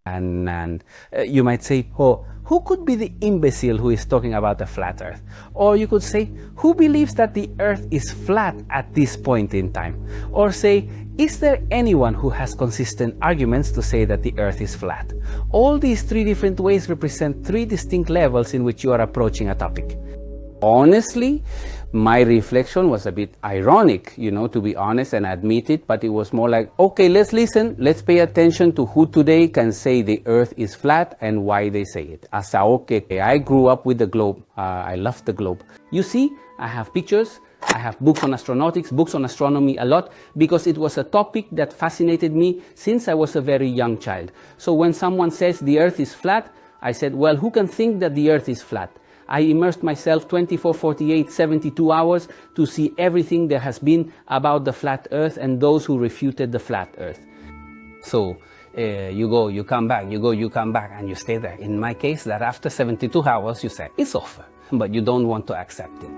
And you might say, oh, who could be the imbecile who is talking about a flat earth? Or you could say, who believes that the earth is flat at this point in time? Or say, is there anyone who has consistent arguments to say that the earth is flat? All these three different ways represent three distinct levels in which you are approaching a topic. Honestly, my reflection was a bit ironic, to be honest and admit it, but it was more like, okay, let's listen, let's pay attention to who today can say the earth is flat and why they say it. Okay, I grew up with the globe. I love the globe. You see, I have pictures, I have books on astronautics, books on astronomy a lot, because it was a topic that fascinated me since I was a very young child. So when someone says the earth is flat, I said, well, who can think that the earth is flat? I immersed myself 24, 48, 72 hours to see everything there has been about the flat earth and those who refuted the flat earth. So you go, you come back, you go, you come back, and you stay there. In my case, that after 72 hours, you say, it's over, but you don't want to accept it.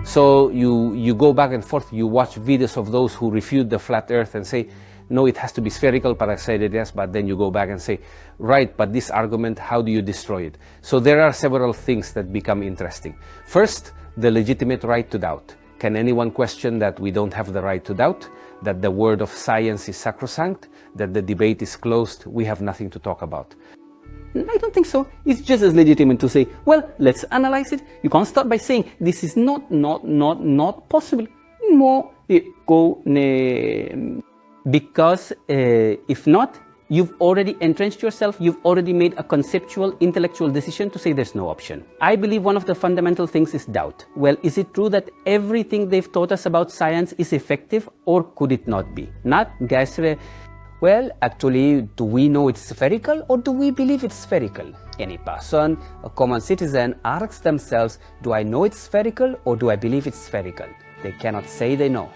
So you go back and forth, you watch videos of those who refute the flat earth and say, no, it has to be spherical, but I said it yes, but then you go back and say, right, but this argument, how do you destroy it? So there are several things that become interesting. First, the legitimate right to doubt. Can anyone question that we don't have the right to doubt? That the word of science is sacrosanct? That the debate is closed? We have nothing to talk about. I don't think so. It's just as legitimate to say, well, let's analyze it. You can't start by saying, this is not possible. No, go, because if not, you've already entrenched yourself, you've already made a conceptual, intellectual decision to say there's no option. I believe one of the fundamental things is doubt. Well, is it true that everything they've taught us about science is effective, or could it not be? Not, guys, well, actually, do we know it's spherical, or do we believe it's spherical? Any person, a common citizen, asks themselves, do I know it's spherical, or do I believe it's spherical? They cannot say they know.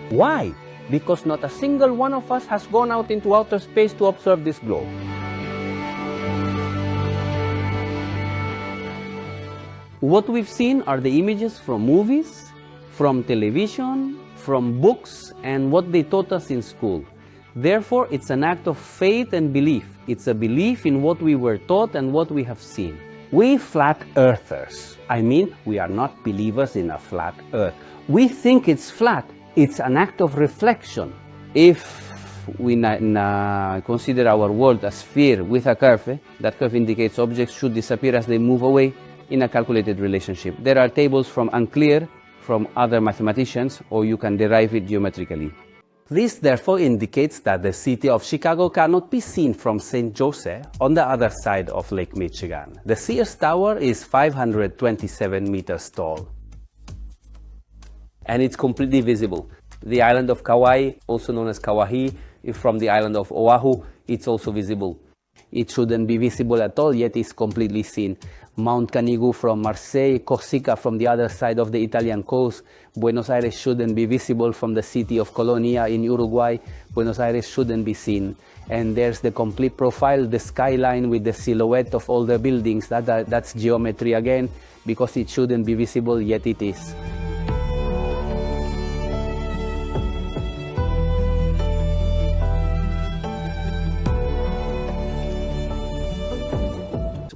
Why? Because not a single one of us has gone out into outer space to observe this globe. What we've seen are the images from movies, from television, from books, and what they taught us in school. Therefore, it's an act of faith and belief. It's a belief in what we were taught and what we have seen. We flat earthers, we are not believers in a flat earth. We think it's flat. It's an act of reflection. If we consider our world a sphere with a curve, that curve indicates objects should disappear as they move away in a calculated relationship. There are tables from Unclear, from other mathematicians, or you can derive it geometrically. This therefore indicates that the city of Chicago cannot be seen from St. Joseph on the other side of Lake Michigan. The Sears Tower is 527 meters tall. And it's completely visible. The island of Kauai, also known as Kauai, from the island of Oahu, it's also visible. It shouldn't be visible at all, yet it's completely seen. Mount Canigou from Marseille, Corsica from the other side of the Italian coast. Buenos Aires shouldn't be visible from the city of Colonia in Uruguay. Buenos Aires shouldn't be seen. And there's the complete profile, the skyline with the silhouette of all the buildings. That's geometry again, because it shouldn't be visible, yet it is.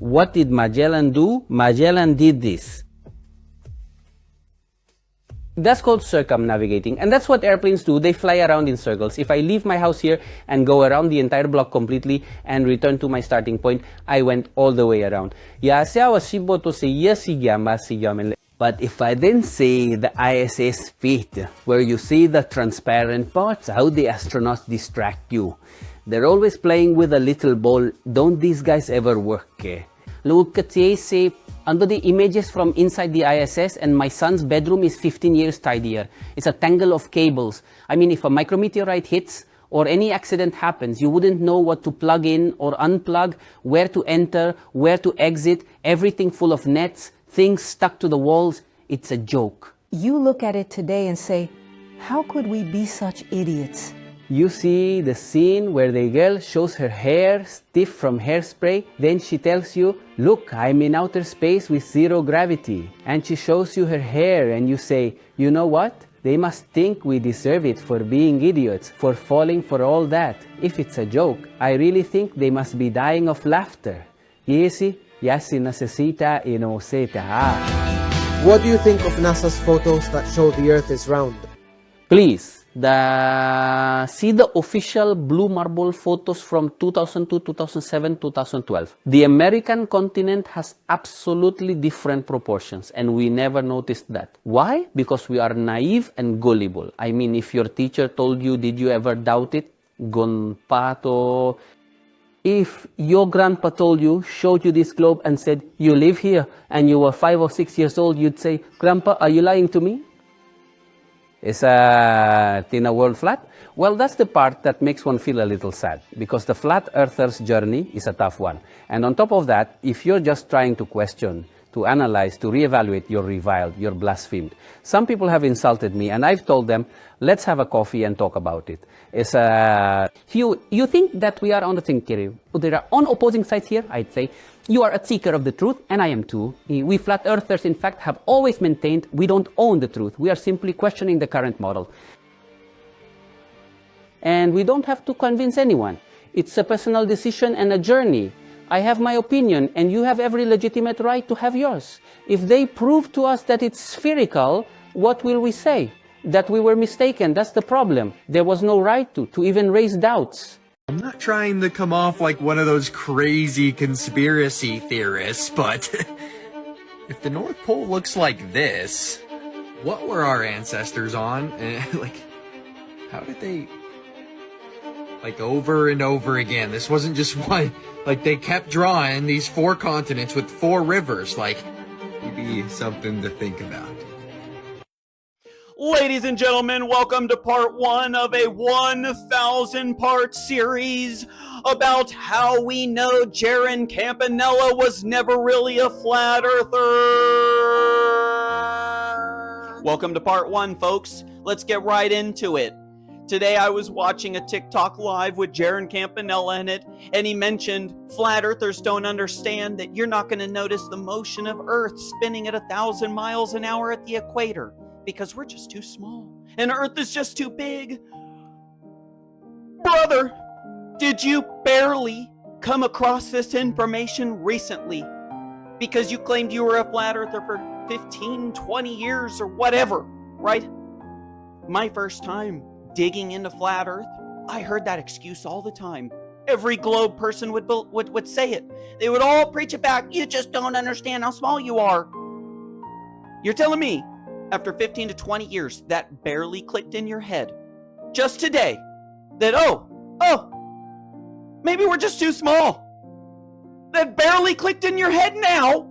What did Magellan do? Magellan did this. That's called circumnavigating, and that's what airplanes do. They fly around in circles. If I leave my house here and go around the entire block completely and return to my starting point, I went all the way around. But if I then say the ISS fit, where you see the transparent parts, how the astronauts distract you. They're always playing with a little ball. Don't these guys ever work? Look at say under the images from inside the ISS, and my son's bedroom is 15 years tidier. It's a tangle of cables. If a micrometeorite hits or any accident happens, you wouldn't know what to plug in or unplug, where to enter, where to exit, everything full of nets, things stuck to the walls. It's a joke. You look at it today and say, how could we be such idiots? You see the scene where the girl shows her hair stiff from hairspray. Then she tells you, look, I'm in outer space with zero gravity. And she shows you her hair and you say, you know what? They must think we deserve it for being idiots, for falling for all that. If it's a joke, I really think they must be dying of laughter. Yesi, yasi necesita inoseta. What do you think of NASA's photos that show the Earth is round? Please, see the official blue marble photos from 2002, 2007, 2012. The American continent has absolutely different proportions, and we never noticed that. Why? Because we are naive and gullible. I mean, if your teacher told you, did you ever doubt it? Gonpato. If your grandpa told you, showed you this globe and said, you live here, and you were 5 or 6 years old, you'd say, Grandpa, are you lying to me? Is Tina world flat? Well, that's the part that makes one feel a little sad, because the flat earther's journey is a tough one. And on top of that, if you're just trying to question, to analyze, to reevaluate, you're reviled, you're blasphemed. Some people have insulted me, and I've told them, let's have a coffee and talk about it. You think that we are on the thing, Kiri. There are on opposing sides here, I'd say. You are a seeker of the truth, and I am too. We flat earthers, in fact, have always maintained we don't own the truth. We are simply questioning the current model. And we don't have to convince anyone. It's a personal decision and a journey. I have my opinion, and you have every legitimate right to have yours. If they prove to us that it's spherical, what will we say? That we were mistaken. That's the problem. There was no right to even raise doubts. I'm not trying to come off like one of those crazy conspiracy theorists, but if the North Pole looks like this, what were our ancestors on? Like, how did they... Like, over and over again. This wasn't just one. Like, they kept drawing these 4 continents with 4 rivers. Like, maybe something to think about. Ladies and gentlemen, welcome to part 1 of a 1,000-part series about how we know Jaron Campanella was never really a flat earther. Welcome to part 1, folks. Let's get right into it. Today I was watching a TikTok live with Jaron Campanella in it, and he mentioned flat earthers don't understand that you're not going to notice the motion of Earth spinning at 1,000 miles an hour at the equator because we're just too small and Earth is just too big. Brother, did you barely come across this information recently because you claimed you were a flat earther for 15, 20 years or whatever, right? My first time digging into flat earth, I heard that excuse all the time. Every globe person would say it. They would all preach it back. You just don't understand how small you are. You're telling me, after 15 to 20 years, that barely clicked in your head just today, that, maybe we're just too small. That barely clicked in your head now?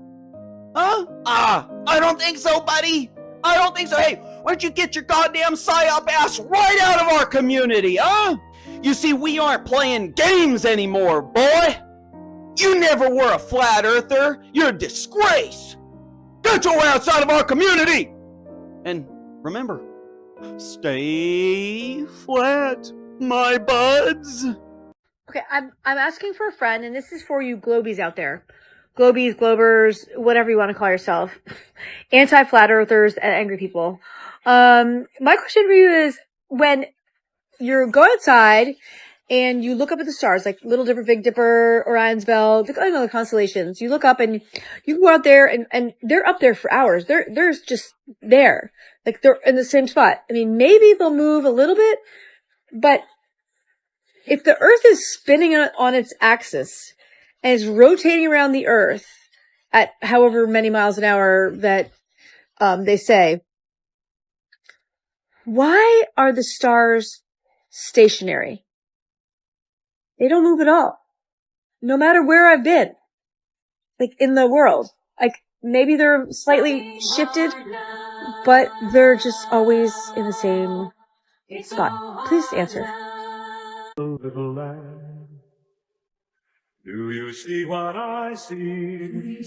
Huh? I don't think so, buddy. I don't think so. Hey, why don't you get your goddamn psyop ass right out of our community, huh? You see, we aren't playing games anymore, boy. You never were a flat earther. You're a disgrace. Get your ass out of our community. And remember, stay flat, my buds. Okay, I'm asking for a friend, and this is for you globies out there. Globies, globers, whatever you want to call yourself. Anti-flat earthers and angry people. My question for you is, when you go outside and you look up at the stars, like Little Dipper, Big Dipper, Orion's Belt, the constellations, you look up and you can go out there and they're up there for hours. They're just there. Like they're in the same spot. I mean, maybe they'll move a little bit, but if the Earth is spinning on its axis and is rotating around the Earth at however many miles an hour that they say, why are the stars stationary? They don't move at all. No matter where I've been, like in the world, like maybe they're slightly shifted, but they're just always in the same spot. Please answer. Little lamb, do you see what I see?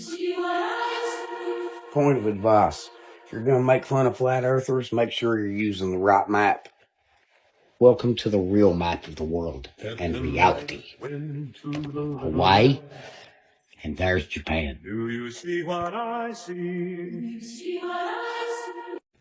Point of advice: if you're going to make fun of flat earthers, make sure you're using the right map. Welcome to the real map of the world and reality. Hawaii, and there's Japan. Do you see what I see?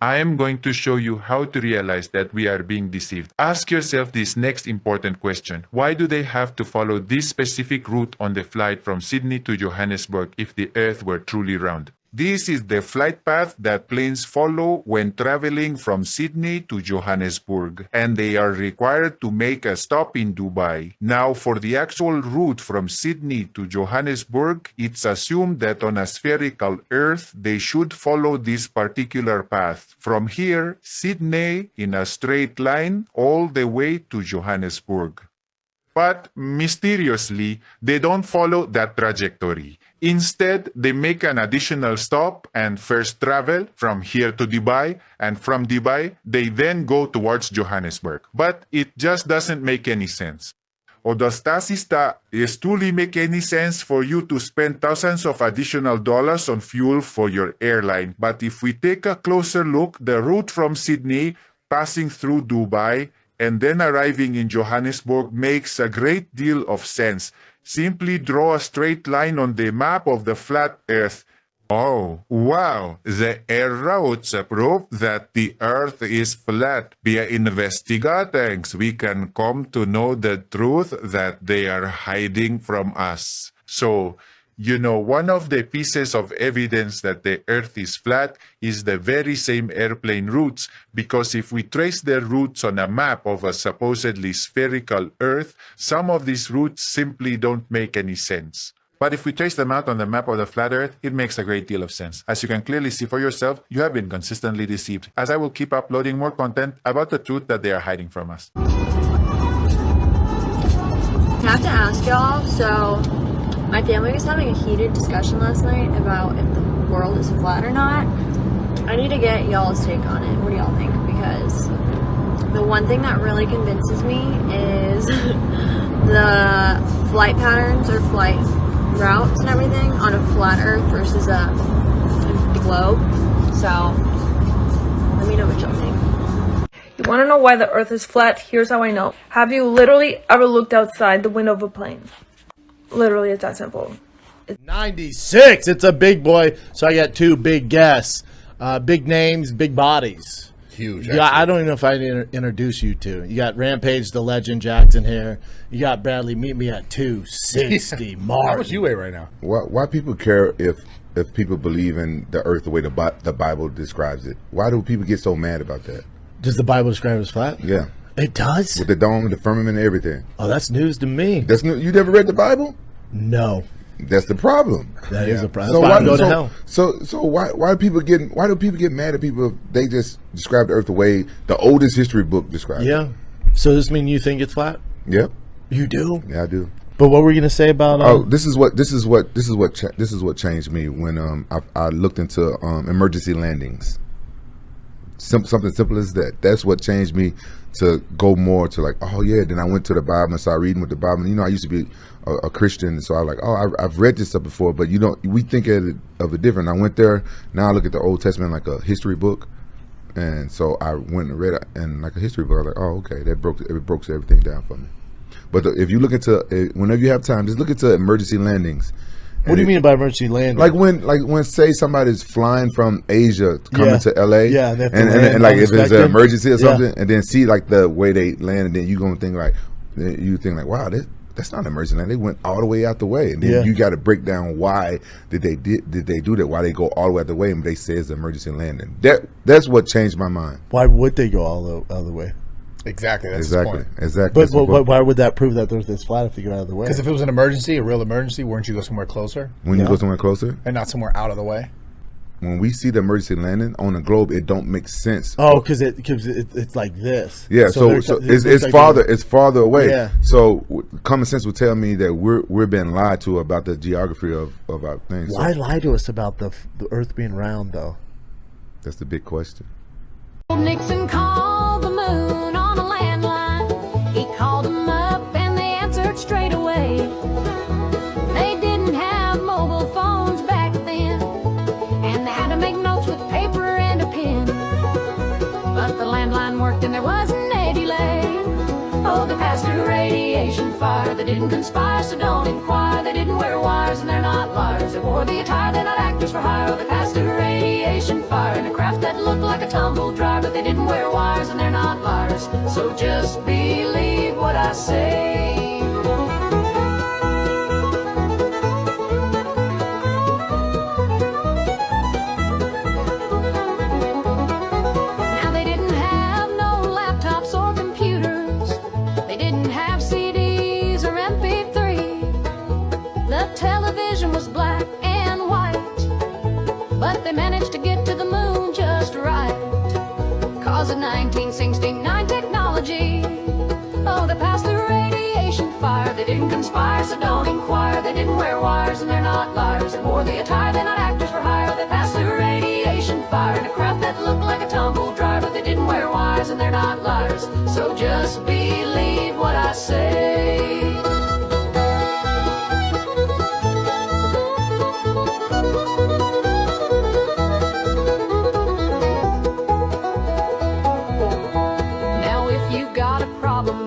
I am going to show you how to realize that we are being deceived. Ask yourself this next important question. Why do they have to follow this specific route on the flight from Sydney to Johannesburg if the Earth were truly round? This is the flight path that planes follow when traveling from Sydney to Johannesburg, and they are required to make a stop in Dubai. Now, for the actual route from Sydney to Johannesburg, it's assumed that on a spherical Earth, they should follow this particular path. From here, Sydney in a straight line all the way to Johannesburg. But mysteriously, they don't follow that trajectory. Instead, they make an additional stop and first travel from here to Dubai, and from Dubai, they then go towards Johannesburg. But it just doesn't make any sense. O does it truly make any sense for you to spend thousands of additional dollars on fuel for your airline? But if we take a closer look, the route from Sydney, passing through Dubai, and then arriving in Johannesburg makes a great deal of sense. Simply draw a straight line on the map of the flat Earth. Oh, wow! The air routes prove that the Earth is flat. Via investigating, we can come to know the truth that they are hiding from us. So, one of the pieces of evidence that the Earth is flat is the very same airplane routes, because if we trace their routes on a map of a supposedly spherical Earth, some of these routes simply don't make any sense. But if we trace them out on the map of the flat Earth, it makes a great deal of sense. As you can clearly see for yourself, you have been consistently deceived, as I will keep uploading more content about the truth that they are hiding from us. I have to ask y'all, so my family was having a heated discussion last night about if the world is flat or not. I need to get y'all's take on it. What do y'all think? Because the one thing that really convinces me is the flight patterns or flight routes and everything on a flat Earth versus a globe. So let me know what y'all think. You want to know why the Earth is flat? Here's how I know. Have you literally ever looked outside the window of a plane? Literally, it's that simple. 96. It's a big boy. So I got two big guests. Big names, big bodies. Huge. Yeah, I don't even know if I introduce you to. You got Rampage the Legend Jackson here. You got Bradley. Meet me at 260. Martin. How much you weigh right now? Why people care if people believe in the Earth the way the Bible describes it? Why do people get so mad about that? Does the Bible describe it as flat? Yeah. It does? With the dome, the firmament, and everything. Oh, that's news to me. That's new. You never read the Bible? No. That's the problem. That is a problem. That's why I go to hell. So why do people get mad at people if they just describe the Earth the way the oldest history book describes it? Yeah. So does this mean you think it's flat? Yep. You do? Yeah, I do. But what were you gonna say about? This is what changed me when I looked into emergency landings. Something simple as that. That's what changed me to go more to like, oh yeah. Then I went to the Bible and started reading with the Bible. I used to be a Christian, so I was like, oh, I've read this stuff before, but we think of it different. I went there. Now I look at the Old Testament like a history book, and so I went and read it and like a history book. I was like, oh, okay, it broke everything down for me. But if you look into whenever you have time, just look into emergency landings. What do you mean by emergency landing? Like when say somebody's flying from Asia coming to LA, yeah, and like if it's an emergency or something, and then see like the way they land, and then you think like, wow, that's not an emergency land. They went all the way out the way, and then you got to break down why did they do that? Why they go all the way out the way, and they say it's an emergency landing. That's what changed my mind. Why would they go all the way? Exactly. That's the point. Exactly. But why would that prove that the Earth is flat if you go out of the way? Because if it was an emergency, a real emergency, wouldn't you go somewhere closer? You go somewhere closer? And not somewhere out of the way? When we see the emergency landing on the globe, it don't make sense. Oh, because it's like this. Yeah, so it's farther away. Yeah. So common sense would tell me that we're being lied to about the geography of our things. Why lie to us about the Earth being round, though? That's the big question. Nixon called the moon on a landline. He called them up and they answered straight away. They didn't have mobile phones back then, and they had to make notes with paper and a pen. But the landline worked and there wasn't a delay. Oh, the pastor radiated. radiation fire. They didn't conspire, so don't inquire. They didn't wear wires and they're not liars. They wore the attire, they're not actors for hire. They passed through radiation fire in a craft that looked like a tumble dryer. But they didn't wear wires and they're not liars. So just believe what I say. Television was black and white, but they managed to get to the moon just right. Cause of 1969 technology, oh, they passed through radiation fire. They didn't conspire, so don't inquire. They didn't wear wires and they're not liars. They wore the attire, they're not actors for hire. They passed through radiation fire in a craft that looked like a tumble dryer. But they didn't wear wires and they're not liars. So just believe what I say.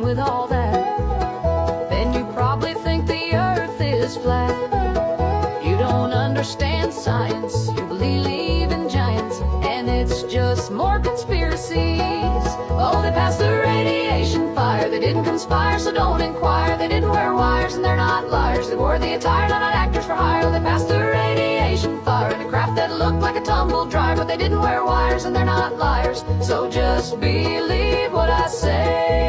With all that, then you probably think the earth is flat. You don't understand science, you believe in giants, and it's just more conspiracies. Oh, they passed the radiation fire. They didn't conspire, so don't inquire. They didn't wear wires and they're not liars. They wore the attire, they're not actors for hire. They passed the radiation fire in a craft that looked like a tumble dryer. But they didn't wear wires and they're not liars. So just believe what I say.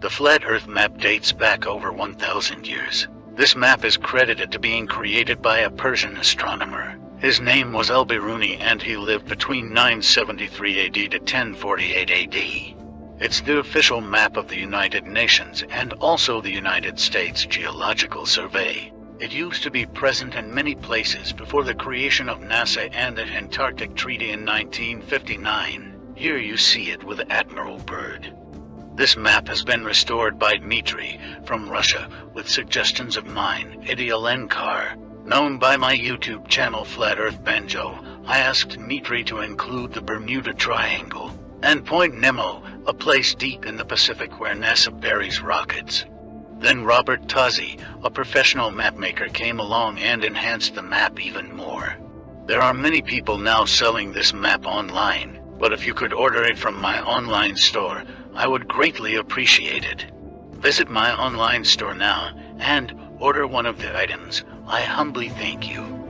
The Flat Earth map dates back over 1,000 years. This map is credited to being created by a Persian astronomer. His name was Al-Biruni and he lived between 973 AD to 1048 AD. It's the official map of the United Nations and also the United States Geological Survey. It used to be present in many places before the creation of NASA and the Antarctic Treaty in 1959. Here you see it with Admiral Byrd. This map has been restored by Dmitry from Russia with suggestions of mine, Ideal Enkar. Known by my YouTube channel Flat Earth Banjo, I asked Dmitry to include the Bermuda Triangle and Point Nemo, a place deep in the Pacific where NASA buries rockets. Then Robert Tozzi, a professional mapmaker, came along and enhanced the map even more. There are many people now selling this map online, but if you could order it from my online store, I would greatly appreciate it. Visit my online store now and order one of the items. I humbly thank you.